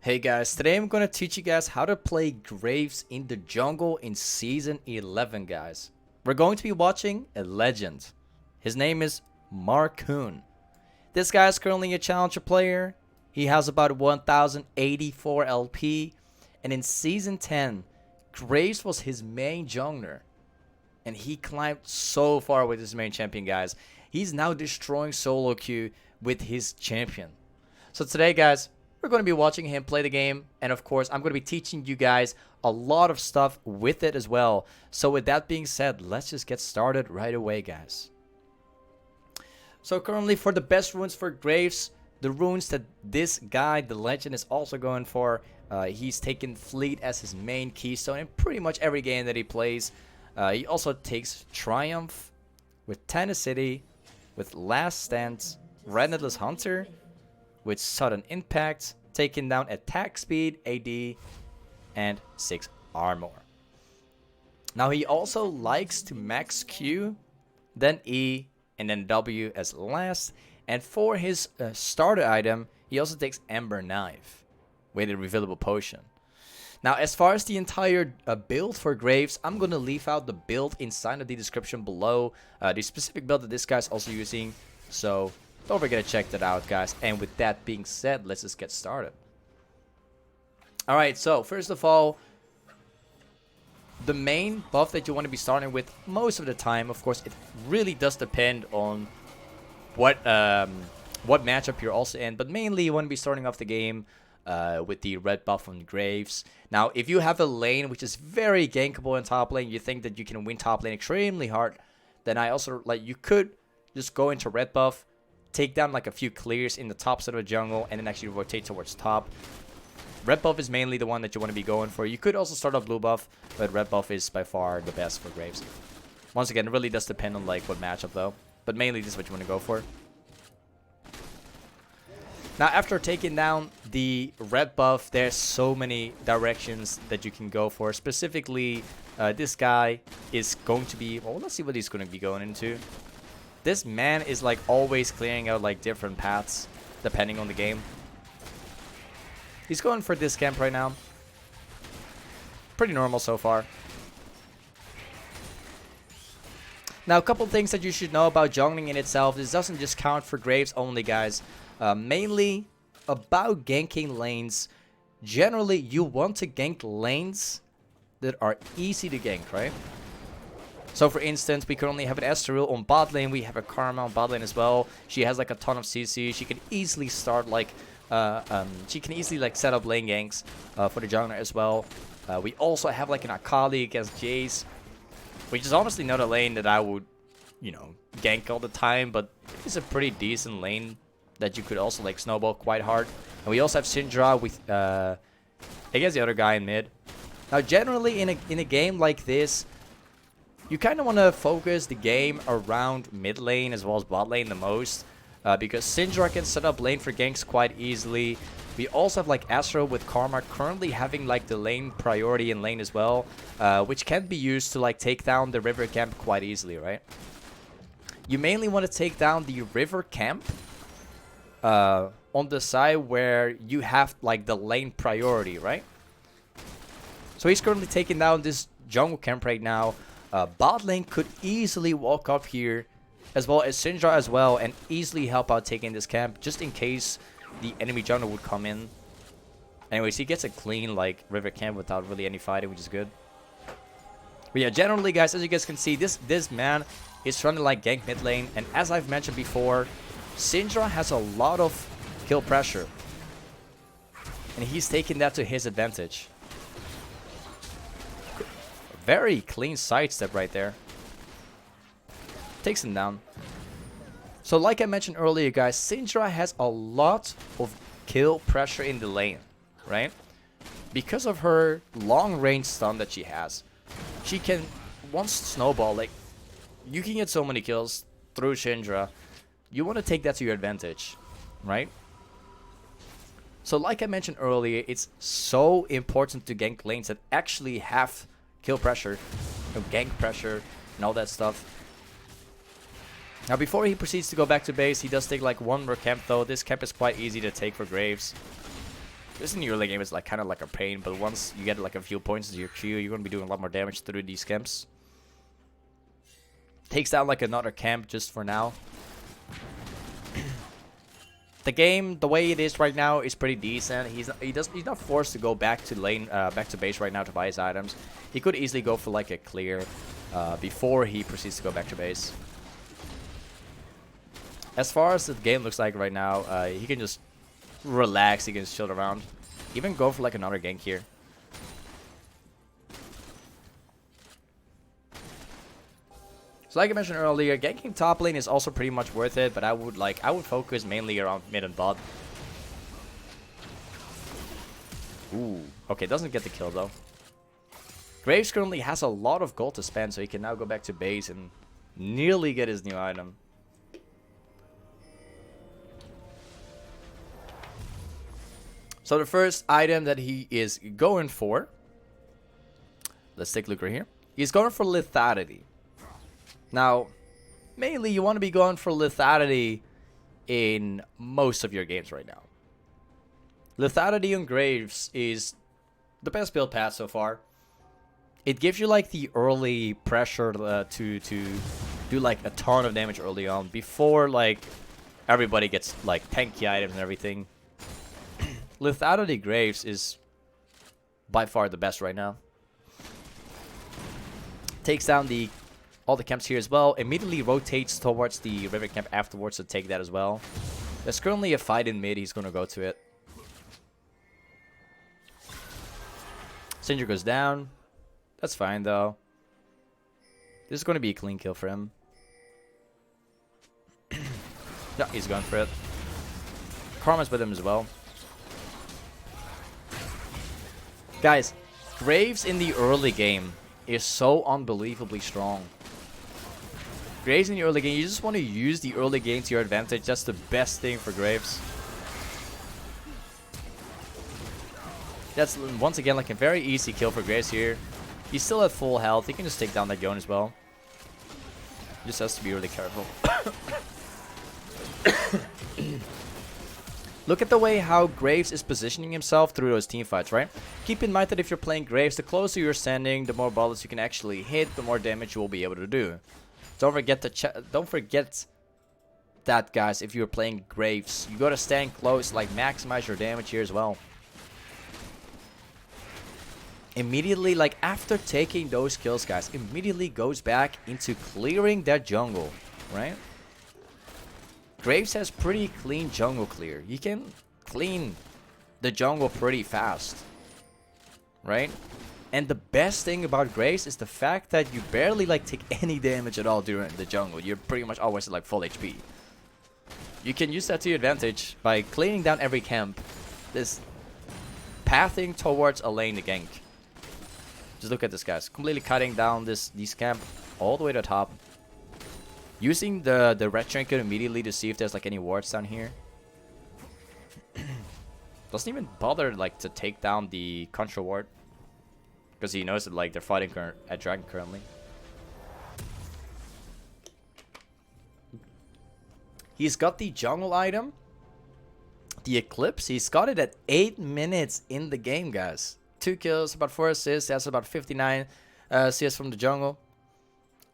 Hey guys, today I'm gonna teach you guys how to play Graves in the jungle in Season 11, guys. We're going to be watching a legend. His name is Marcoon. This guy is currently a challenger player. He has about 1084 LP, and in Season 10, Graves was his main jungler. And he climbed so far with his main champion, guys. He's now destroying solo queue with his champion. So today, guys, we're going to be watching him play the game, and of course I'm going to be teaching you guys a lot of stuff with it as well. So with that being said, let's just get started right away, guys. So currently, for the best runes for Graves, the runes that this guy, the legend, is also going for, he's taken Fleet as his main keystone in pretty much every game that he plays. He also takes Triumph with Tenacity, with Last Stand, Relentless Hunter, with sudden impact, taking down attack speed, AD, and 6 armor. Now he also likes to max Q, then E, and then W as last. And for his starter item, he also takes Ember Knife with a refillable potion. Now, as far as the entire build for Graves, I'm going to leave out the build inside of the description below. The specific build that this guy's also using. So don't forget to check that out, guys. And with that being said, let's just get started. Alright, so first of all, the main buff that you want to be starting with most of the time, of course, it really does depend on what matchup you're also in. But mainly you want to be starting off the game with the red buff on Graves. Now, if you have a lane which is very gankable in top lane, you think that you can win top lane extremely hard, then I also, you could just go into red buff, take down like a few clears in the top side of the jungle, and then actually rotate towards top. Red buff is mainly the one that you want to be going for. You could also start off blue buff, but red buff is by far the best for Graves. Once again, it really does depend on like what matchup though, but mainly this is what you want to go for. Now, after taking down the red buff, there's so many directions that you can go for. Specifically, this guy is going to be, well, let's see what he's going to be going into. This man is like always clearing out like different paths depending on the game. He's going for this camp right now. Pretty normal so far. Now, a couple things that you should know about jungling in itself. This doesn't just count for Graves only, guys. Mainly about ganking lanes. Generally, you want to gank lanes that are easy to gank, right? So for instance, we currently have an Estoril on bot lane. We have a Karma on bot lane as well. She has like a ton of CC. She can easily start like set up lane ganks for the jungler as well. We also have like an Akali against Jace, which is honestly not a lane that I would, gank all the time, but it's a pretty decent lane that you could also like snowball quite hard. And we also have Syndra with against the other guy in mid. Now, generally in a game like this, you kind of want to focus the game around mid lane as well as bot lane the most, because Syndra can set up lane for ganks quite easily. We also have like Astro with Karma currently having like the lane priority in lane as well, which can be used to like take down the river camp quite easily, right? You mainly want to take down the river camp on the side where you have like the lane priority, right? So he's currently taking down this jungle camp right now. Bot lane could easily walk up here, as well as Syndra as well, and easily help out taking this camp, just in case the enemy jungler would come in. Anyways, he gets a clean like river camp without really any fighting, which is good. But yeah, generally, guys, as you guys can see, this man is trying to like gank mid lane, and as I've mentioned before, Syndra has a lot of kill pressure, and he's taking that to his advantage. Very clean sidestep right there. Takes him down. So like I mentioned earlier, guys, Syndra has a lot of kill pressure in the lane, right? Because of her long range stun that she has. She can, once snowball, like, you can get so many kills through Syndra. You want to take that to your advantage, right? So like I mentioned earlier, it's so important to gank lanes that actually have kill pressure, gank pressure, and all that stuff. Now, before he proceeds to go back to base, he does take like one more camp though. This camp is quite easy to take for Graves. This in the early game is like kind of like a pain, but once you get like a few points to your Q, you're gonna be doing a lot more damage through these camps. Takes down like another camp just for now. The game, the way it is right now, is pretty decent. He's not forced to go back to lane, back to base right now to buy his items. He could easily go for like a clear before he proceeds to go back to base. As far as the game looks like right now, he can just relax. He can just chill around. Even go for like another gank here. So like I mentioned earlier, ganking top lane is also pretty much worth it, but I would focus mainly around mid and bot. Ooh, okay, doesn't get the kill though. Graves currently has a lot of gold to spend, so he can now go back to base and nearly get his new item. So the first item that he is going for, let's take a look right here. He's going for Lethality. Now, mainly you want to be going for Lethality in most of your games right now. Lethality on Graves is the best build path so far. It gives you like the early pressure to do like a ton of damage early on before like everybody gets like tanky items and everything. Lethality Graves is by far the best right now. Takes down all the camps here as well. Immediately rotates towards the river camp afterwards to take that as well. There's currently a fight in mid. He's going to go to it. Sindri goes down. That's fine though. This is going to be a clean kill for him. Yeah, he's going for it. Karma's with him as well. Guys, Graves in the early game is so unbelievably strong. Graves in the early game, you just want to use the early game to your advantage. That's the best thing for Graves. That's once again like a very easy kill for Graves here. He's still at full health. He can just take down that Gon as well. Just has to be really careful. Look at the way how Graves is positioning himself through those team fights, right? Keep in mind that if you're playing Graves, the closer you're standing, the more bullets you can actually hit, the more damage you will be able to do. Don't forget that, guys. If you're playing Graves, you gotta stand close, like maximize your damage here as well. Immediately, like after taking those kills, guys, immediately goes back into clearing that jungle, right? Graves has pretty clean jungle clear. You can clean the jungle pretty fast, right? And the best thing about Graves is the fact that you barely like take any damage at all during the jungle. You're pretty much always at like full HP. You can use that to your advantage by cleaning down every camp. This pathing towards a lane to gank. Just look at this, guys. Completely cutting down these camp all the way to the top. Using the red trinket immediately to see if there's like any wards down here. Doesn't even bother like to take down the control ward. Because he knows that like they're fighting at dragon currently. He's got the jungle item. The Eclipse. He's got it at 8 minutes in the game, guys. 2 kills, about 4 assists. That's about 59 CS from the jungle.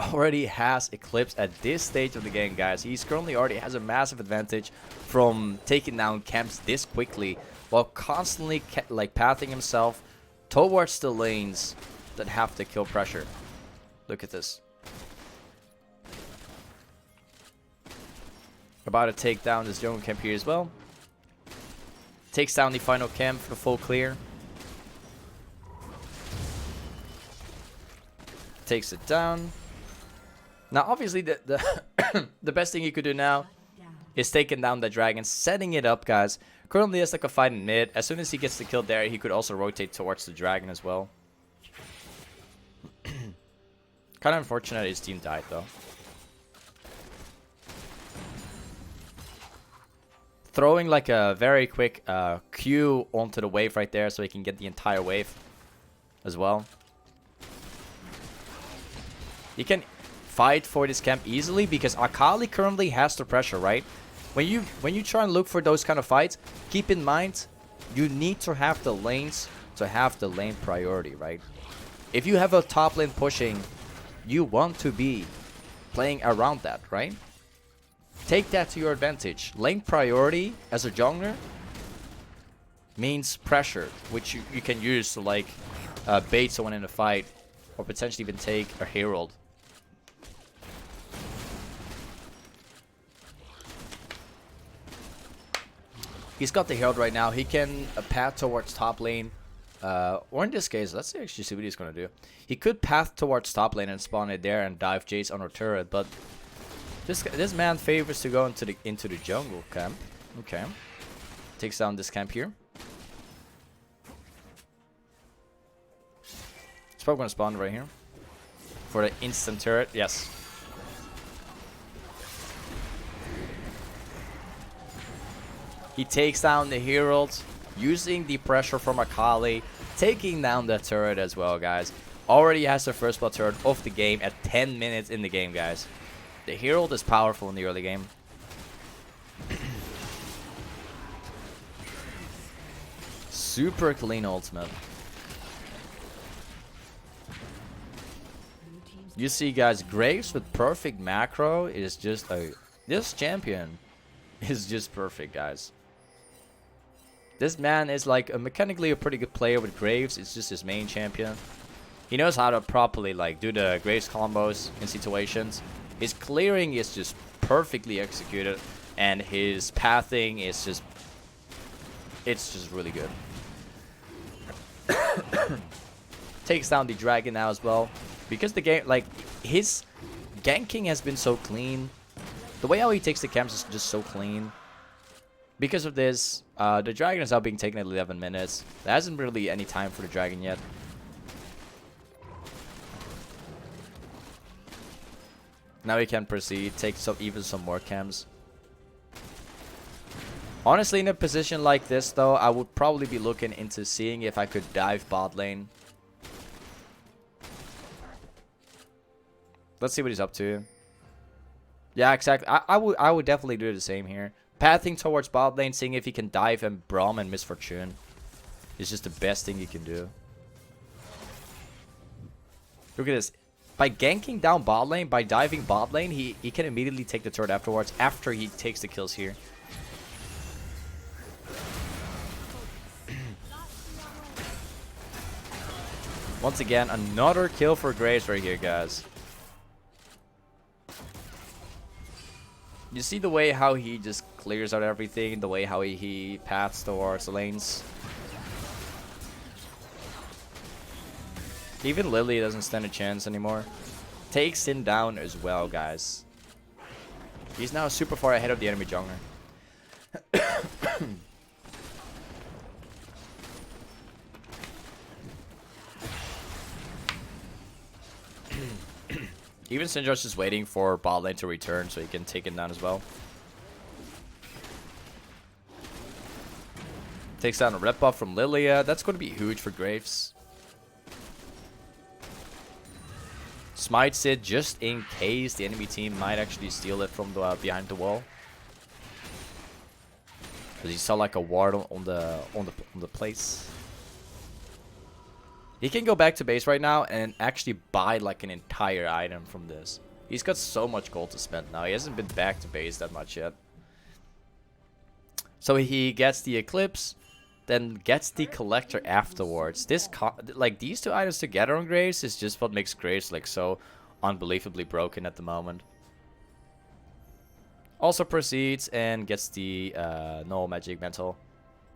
Already has Eclipse at this stage of the game, guys. He's currently already has a massive advantage from taking down camps this quickly while constantly like pathing himself towards the lanes that have the kill pressure. Look at this. About to take down this jungle camp here as well. Takes down the final camp for the full clear. Takes it down. Now, obviously, the best thing you could do now is taking down the dragon, setting it up, guys. Currently, there's like a fight in mid. As soon as he gets the kill there, he could also rotate towards the dragon as well. Kind of unfortunate his team died, though. Throwing like a very quick Q onto the wave right there so he can get the entire wave as well. You can fight for this camp easily because Akali currently has the pressure, right? When you try and look for those kind of fights, keep in mind You need to have the lanes to have the lane priority, right? If you have a top lane pushing, you want to be playing around that, right? Take that to your advantage. Lane priority as a jungler means pressure, which you can use to like bait someone in a fight, or potentially even take a herald. He's got the herald right now. He can path towards top lane. Or in this case, let's actually see what he's going to do. He could path towards top lane and spawn it there and dive Jace on our turret, but this man favors to go into the jungle camp. Okay. Takes down this camp here. He's probably going to spawn right here. For the instant turret, yes. He takes down the herald, using the pressure from Akali, taking down the turret as well, guys. Already has the first blood turret of the game at 10 minutes in the game, guys. The herald is powerful in the early game. Super clean ultimate. You see, guys, Graves with perfect macro is just this champion is just perfect, guys. This man is like mechanically a pretty good player with Graves. It's just his main champion. He knows how to properly like do the Graves combos in situations. His clearing is just perfectly executed, and his pathing is just, it's just really good. Takes down the dragon now as well, because the game, like, his ganking has been so clean. The way how he takes the camps is just so clean. Because of this, the dragon is now being taken at 11 minutes. There hasn't really any time for the dragon yet. Now he can proceed, take even some more camps. Honestly, in a position like this, though, I would probably be looking into seeing if I could dive bot lane. Let's see what he's up to. Yeah, exactly. I would definitely do the same here. Pathing towards bot lane, seeing if he can dive and Braum and Miss Fortune. It's just the best thing you can do. Look at this. By ganking down bot lane, by diving bot lane, he can immediately take the turret afterwards, after he takes the kills here. Once again, another kill for Graves right here, guys. You see the way how he just clears out everything, the way how he paths towards the lanes. Even Lily doesn't stand a chance anymore. Takes him down as well, guys. He's now super far ahead of the enemy jungler. Even Sinjar's just waiting for bot lane to return so he can take it down as well. Takes down a red buff from Lilia. That's going to be huge for Graves. Smites it just in case the enemy team might actually steal it from the behind the wall. Because he saw like a ward on the place. He can go back to base right now and actually buy like an entire item from this. He's got so much gold to spend now. He hasn't been back to base that much yet. So he gets the Eclipse, then gets the Collector afterwards. Like these two items together on Graves is just what makes Graves like so unbelievably broken at the moment. Also proceeds and gets the no magic mantle.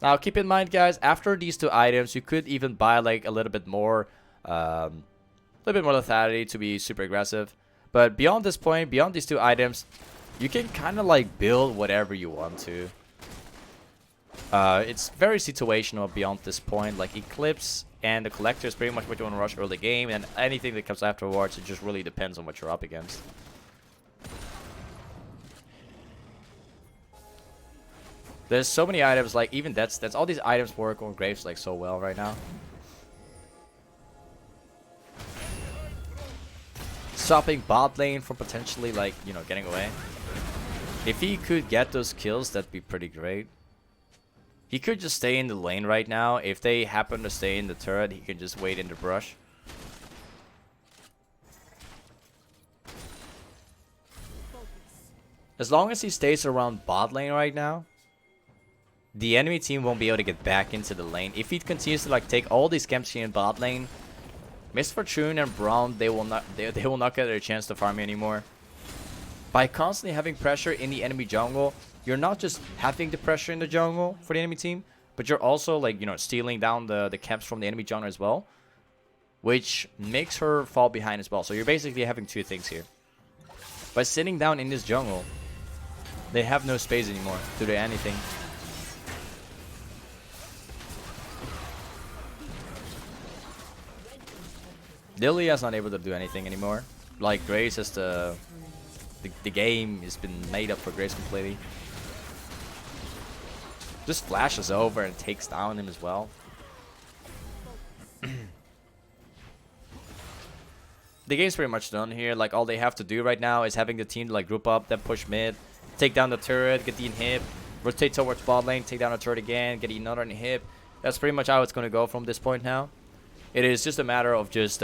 Now keep in mind, guys, after these two items, you could even buy like a little bit more lethality to be super aggressive. But beyond this point, beyond these two items, you can kind of like build whatever you want to. It's very situational beyond this point. Like Eclipse and the Collector is pretty much what you want to rush early game, and anything that comes afterwards, it just really depends on what you're up against. There's so many items, like even that's all these items work on Graves like so well right now. Stopping bot lane from potentially like, you know, getting away. If he could get those kills, that'd be pretty great. He could just stay in the lane right now. If they happen to stay in the turret, he can just wait in the brush. As long as he stays around bot lane right now, the enemy team won't be able to get back into the lane. If he continues to like take all these camps here in bot lane, Miss Fortune and Braum, they will not get their chance to farm anymore. By constantly having pressure in the enemy jungle, you're not just having the pressure in the jungle for the enemy team, but you're also like, you know, stealing down the camps from the enemy jungle as well, which makes her fall behind as well. So you're basically having two things here. By sitting down in this jungle, they have no space anymore to do anything. Lilia's not able to do anything anymore. Like Graves has the game has been made up for Graves completely. Just flashes over and takes down him as well. The game's pretty much done here. Like all they have to do right now is having the team like group up, then push mid, take down the turret, get the inhib, rotate towards bot lane, take down the turret again, get another inhib. That's pretty much how it's gonna go from this point now. It is just a matter of just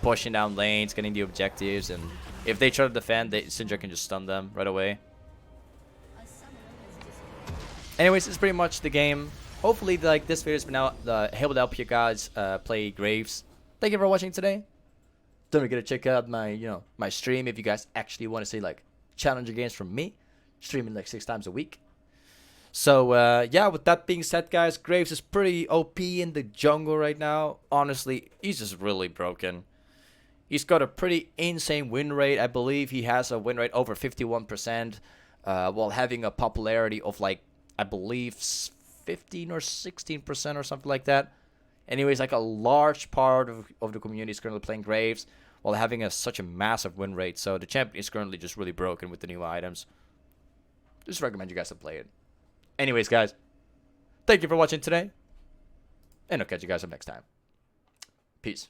pushing down lanes, getting the objectives, and if they try to defend, Syndra can just stun them right away. Anyways, it's pretty much the game. Hopefully, like this video has been able to help you guys play Graves. Thank you for watching today. Don't forget to check out my my stream if you guys actually want to see like challenger games from me, streaming like 6 times a week. So yeah, with that being said, guys, Graves is pretty OP in the jungle right now. Honestly, he's just really broken. He's got a pretty insane win rate. I believe he has a win rate over 51%, while having a popularity of like, I believe 15 or 16% or something like that. Anyways, like a large part of the community is currently playing Graves while having such a massive win rate. So the champion is currently just really broken with the new items. Just recommend you guys to play it. Anyways, guys, thank you for watching today, and I'll catch you guys up next time. Peace.